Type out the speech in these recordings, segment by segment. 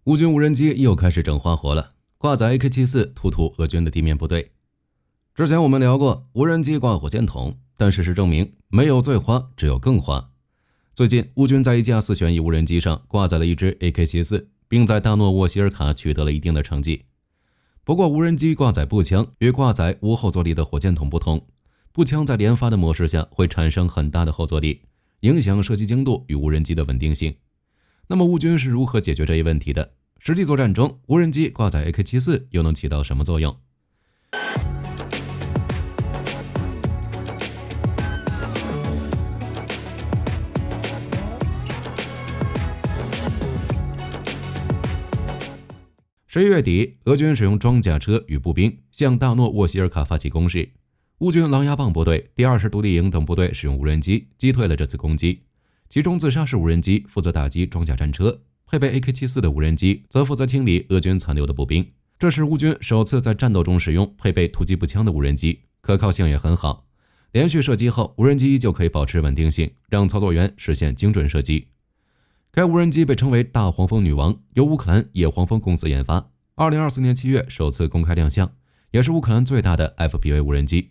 乌军无人机又开始整花活了，挂载 AK-74 突突俄军的地面部队。之前我们聊过无人机挂火箭筒，但事实证明没有最花，只有更花。最近乌军在一架4旋翼无人机上挂载了一支 AK-74， 并在大诺沃希尔卡取得了一定的成绩。不过无人机挂载步枪与挂载无后坐力的火箭筒不同，步枪在连发的模式下会产生很大的后坐力，影响射击精度与无人机的稳定性。那么乌军是如何解决这一问题的？实际作战中，无人机挂载 AK-74 又能起到什么作用？11月底，俄军使用装甲车与步兵向大诺沃希尔卡发起攻势，乌军狼牙棒部队、第20独立营等部队使用无人机击退了这次攻击。其中自杀式无人机负责打击装甲战车，配备 AK-74 的无人机则负责清理俄军残留的步兵。这是乌军首次在战斗中使用配备突击步枪的无人机，可靠性也很好。连续射击后，无人机依旧可以保持稳定性，让操作员实现精准射击。该无人机被称为大黄蜂女王，由乌克兰野黄蜂公司研发，2024年7月首次公开亮相，也是乌克兰最大的 FPV 无人机。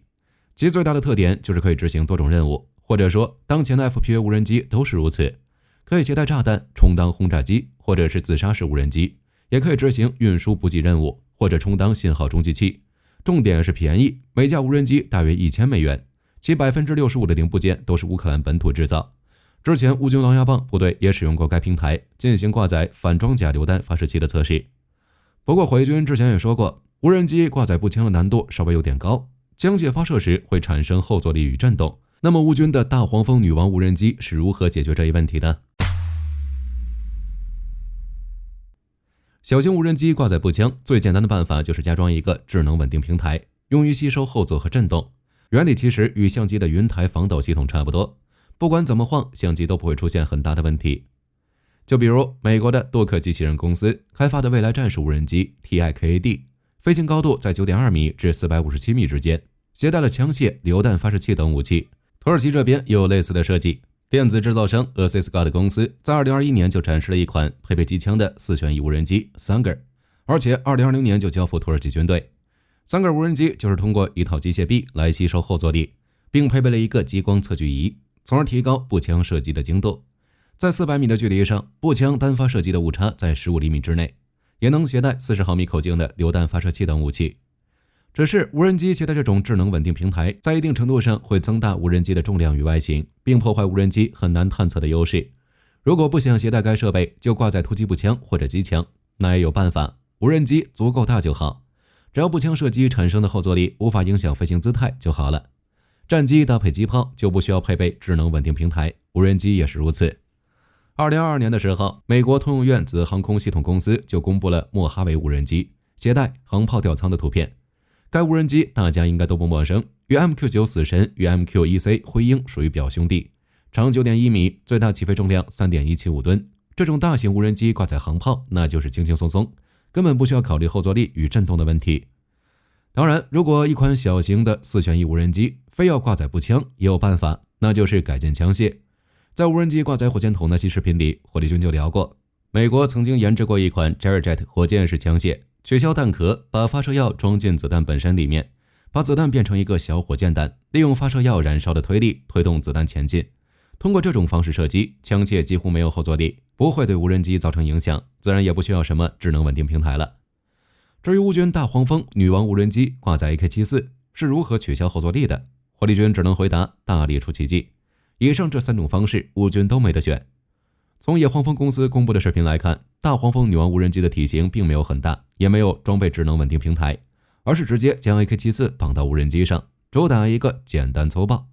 其最大的特点就是可以执行多种任务，或者说当前的 FPV 无人机都是如此，可以携带炸弹充当轰炸机或者是自杀式无人机，也可以执行运输补给任务或者充当信号中继器。重点是便宜，每架无人机大约1000美元，其 65% 的零部件都是乌克兰本土制造。之前乌军狼牙棒部队也使用过该平台进行挂载反装甲榴弹发射器的测试。不过回军之前也说过，无人机挂载步枪的难度稍微有点高，枪械发射时会产生后坐力与震动。那么乌军的大黄蜂女王无人机是如何解决这一问题的？小型无人机挂载步枪最简单的办法就是加装一个智能稳定平台，用于吸收后坐和震动。原理其实与相机的云台防抖系统差不多，不管怎么晃，相机都不会出现很大的问题。就比如美国的多克机器人公司开发的未来战士无人机 TIKAD， 飞行高度在 9.2 米至457米之间，携带了枪械、榴弹发射器等武器。土耳其这边也有类似的设计，电子制造商 Assiscard 公司在2021年就展示了一款配备机枪的4旋翼无人机 Sanger， 而且2020年就交付土耳其军队。Sanger 无人机就是通过一套机械臂来吸收后坐力，并配备了一个激光测距仪，从而提高步枪射击的精度。在400米的距离上，步枪单发射击的误差在15厘米之内，也能携带40毫米口径的榴弹发射器等武器。只是无人机携带这种智能稳定平台，在一定程度上会增大无人机的重量与外形，并破坏无人机很难探测的优势。如果不想携带该设备，就挂载突击步枪或者机枪，那也有办法，无人机足够大就好，只要步枪射击产生的后坐力无法影响飞行姿态就好了。战机搭配机炮就不需要配备智能稳定平台，无人机也是如此。2022年的时候，美国通用院子航空系统公司就公布了莫哈维无人机携带航炮吊舱的图片。该无人机大家应该都不陌生，与 MQ-9 死神与 MQ-1C 灰鹰属于表兄弟，长 9.1 米，最大起飞重量 3.175 吨。这种大型无人机挂载航炮，那就是轻轻松松，根本不需要考虑后坐力与震动的问题。当然，如果一款小型的4旋翼无人机非要挂载步枪，也有办法，那就是改进枪械。在无人机挂载火箭筒那期视频里，火力军就聊过，美国曾经研制过一款 Jerryjet 火箭式枪械，取消弹壳，把发射药装进子弹本身里面，把子弹变成一个小火箭弹，利用发射药燃烧的推力推动子弹前进。通过这种方式射击，枪械几乎没有后坐力，不会对无人机造成影响，自然也不需要什么智能稳定平台了。至于乌军大黄蜂女王无人机挂载 AK-74 是如何取消后坐力的，火力军只能回答大力出奇迹。以上这3种方式，乌军都没得选。从野黄蜂公司公布的视频来看，大黄蜂女王无人机的体型并没有很大，也没有装备智能稳定平台，而是直接将 AK-74 绑到无人机上，主打一个简单粗暴。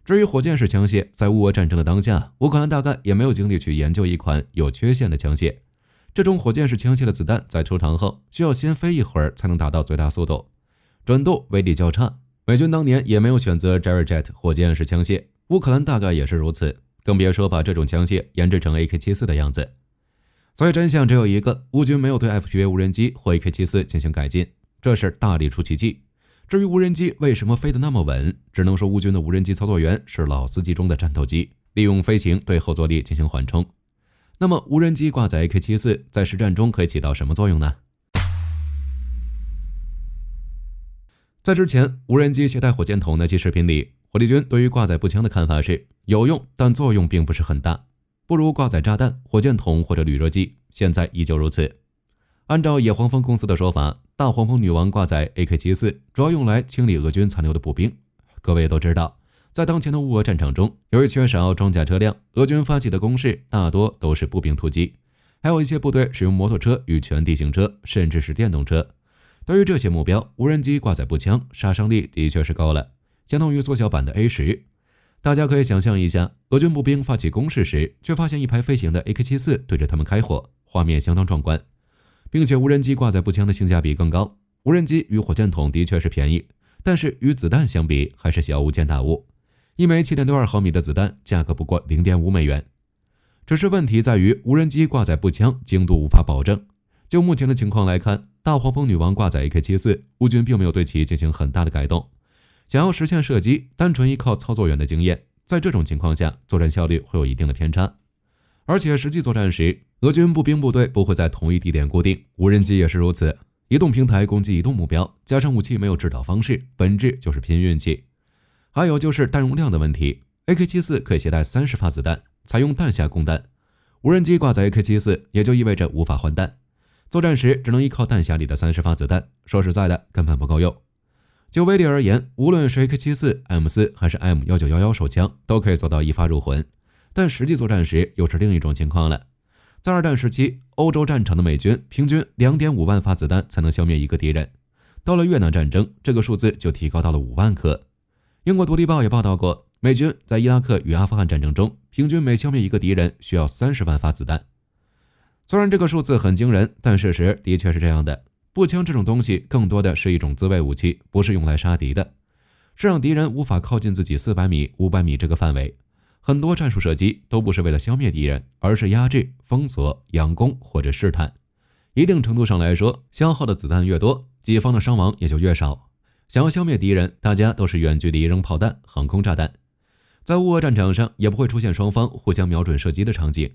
至于火箭式枪械，在乌俄战争的当下，乌克兰大概也没有精力去研究一款有缺陷的枪械。这种火箭式枪械的子弹在出膛后，需要先飞一会儿才能达到最大速度，准度威力较差。美军当年也没有选择 Jerryjet 火箭式枪械，乌克兰大概也是如此，更别说把这种枪械研制成 AK-74 的样子。所以真相只有一个，乌军没有对 FPV 无人机或 AK-74 进行改进，这是大力出奇迹。至于无人机为什么飞得那么稳，只能说乌军的无人机操作员是老司机中的战斗机，利用飞行对后坐力进行缓冲。那么无人机挂载 AK-74在实战中可以起到什么作用呢？在之前无人机携带火箭筒那期视频里，火力军对于挂载步枪的看法是有用，但作用并不是很大，不如挂载炸弹、火箭筒或者旅热机，现在依旧如此。按照野黄蜂公司的说法，大黄蜂女王挂载 AK-74主要用来清理俄军残留的步兵。各位都知道，在当前的乌俄战场中，由于缺少装甲车辆，俄军发起的攻势大多都是步兵突击，还有一些部队使用摩托车与全地形车，甚至是电动车。对于这些目标，无人机挂载步枪杀伤力的确是高了，相当于缩小版的 A10。大家可以想象一下，俄军步兵发起攻势时，却发现一排飞行的 AK-74对着他们开火，画面相当壮观。并且无人机挂载步枪的性价比更高，无人机与火箭筒的确是便宜，但是与子弹相比还是小巫见大巫。一枚 7.62 毫米的子弹价格不过 0.5 美元。只是问题在于无人机挂载步枪精度无法保证。就目前的情况来看，大黄蜂女王挂载 AK-74，乌军并没有对其进行很大的改动。想要实现射击，单纯依靠操作员的经验，在这种情况下，作战效率会有一定的偏差。而且实际作战时，俄军步兵部队不会在同一地点固定，无人机也是如此。移动平台攻击移动目标，加上武器没有制导方式，本质就是拼运气。还有就是弹容量的问题 ，AK-74可以携带30发子弹，采用弹匣供弹。无人机挂载 AK-74也就意味着无法换弹，作战时只能依靠弹匣里的30发子弹，说实在的根本不够用。就威力而言，无论是 AK-74、M4 还是 M1911手枪都可以做到一发入魂，但实际作战时又是另一种情况了。在二战时期，欧洲战场的美军平均 2.5 万发子弹才能消灭一个敌人，到了越南战争，这个数字就提高到了5万颗。英国独立报也报道过，美军在伊拉克与阿富汗战争中，平均每消灭一个敌人需要30万发子弹。虽然这个数字很惊人，但事实的确是这样的。步枪这种东西更多的是一种自卫武器，不是用来杀敌的，是让敌人无法靠近自己400米、500米这个范围。很多战术射击都不是为了消灭敌人，而是压制、封锁、佯攻或者试探。一定程度上来说，消耗的子弹越多，己方的伤亡也就越少。想要消灭敌人，大家都是远距离扔炮弹、航空炸弹。在乌俄战场上也不会出现双方互相瞄准射击的场景。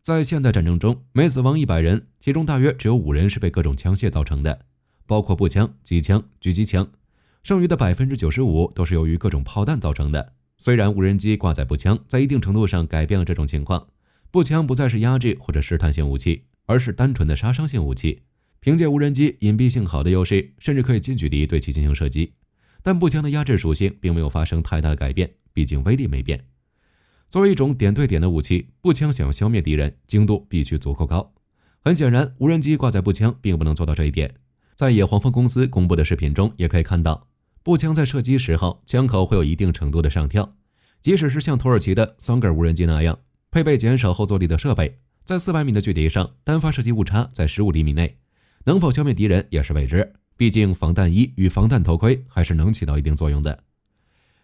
在现代战争中，每死亡100人，其中大约只有5人是被各种枪械造成的，包括步枪、机枪、狙击枪，剩余的 95% 都是由于各种炮弹造成的。虽然无人机挂载步枪在一定程度上改变了这种情况，步枪不再是压制或者试探性武器，而是单纯的杀伤性武器。凭借无人机隐蔽性好的优势，甚至可以近距离对其进行射击。但步枪的压制属性并没有发生太大的改变，毕竟威力没变。作为一种点对点的武器，步枪想要消灭敌人，精度必须足够高。很显然，无人机挂载步枪并不能做到这一点。在野黄蜂公司公布的视频中也可以看到，步枪在射击时候，枪口会有一定程度的上跳。即使是像土耳其的桑格尔无人机那样，配备减少后坐力的设备，在400米的距离上，单发射击误差在15厘米内，能否消灭敌人也是未知。毕竟防弹衣与防弹头盔还是能起到一定作用的。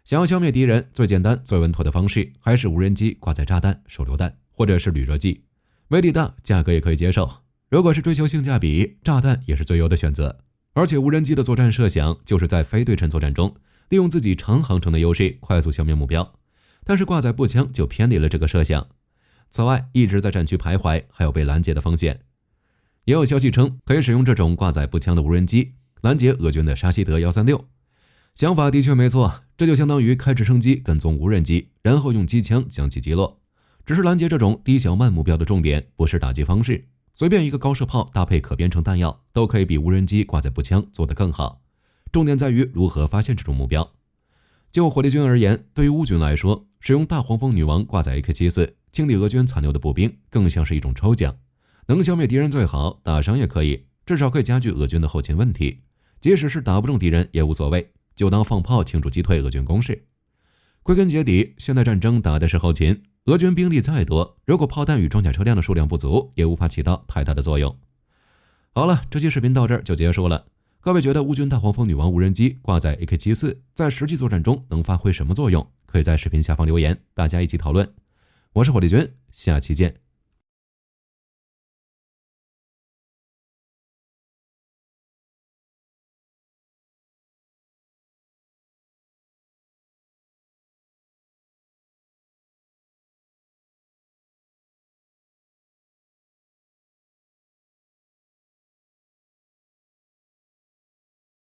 想要消灭敌人，最简单最稳妥的方式还是无人机挂载炸弹、手榴弹或者是旅热机，威力大，价格也可以接受。如果是追求性价比，炸弹也是最优的选择。而且无人机的作战设想就是在非对称作战中，利用自己长航程的优势快速消灭目标，但是挂载步枪就偏离了这个设想。此外，一直在战区徘徊还有被拦截的风险。也有消息称可以使用这种挂载步枪的无人机拦截俄军的沙希德136。想法的确没错，这就相当于开直升机跟踪无人机，然后用机枪将其击落。只是拦截这种低小慢目标的重点不是打击方式，随便一个高射炮搭配可编程弹药都可以比无人机挂载步枪做得更好。重点在于如何发现这种目标。就火力军而言，对于乌军来说，使用大黄蜂女王挂载 AK-74清理俄军残留的步兵更像是一种抽奖，能消灭敌人最好，打伤也可以，至少可以加剧俄军的后勤问题。即使是打不中敌人也无所谓，就当放炮庆祝击退俄军攻势。归根结底，现代战争打的是后勤，俄军兵力再多，如果炮弹与装甲车辆的数量不足，也无法起到太大的作用。好了，这期视频到这儿就结束了。各位觉得乌军大黄蜂女王无人机挂载 AK-74在实际作战中能发挥什么作用？可以在视频下方留言，大家一起讨论。我是火力军，下期见。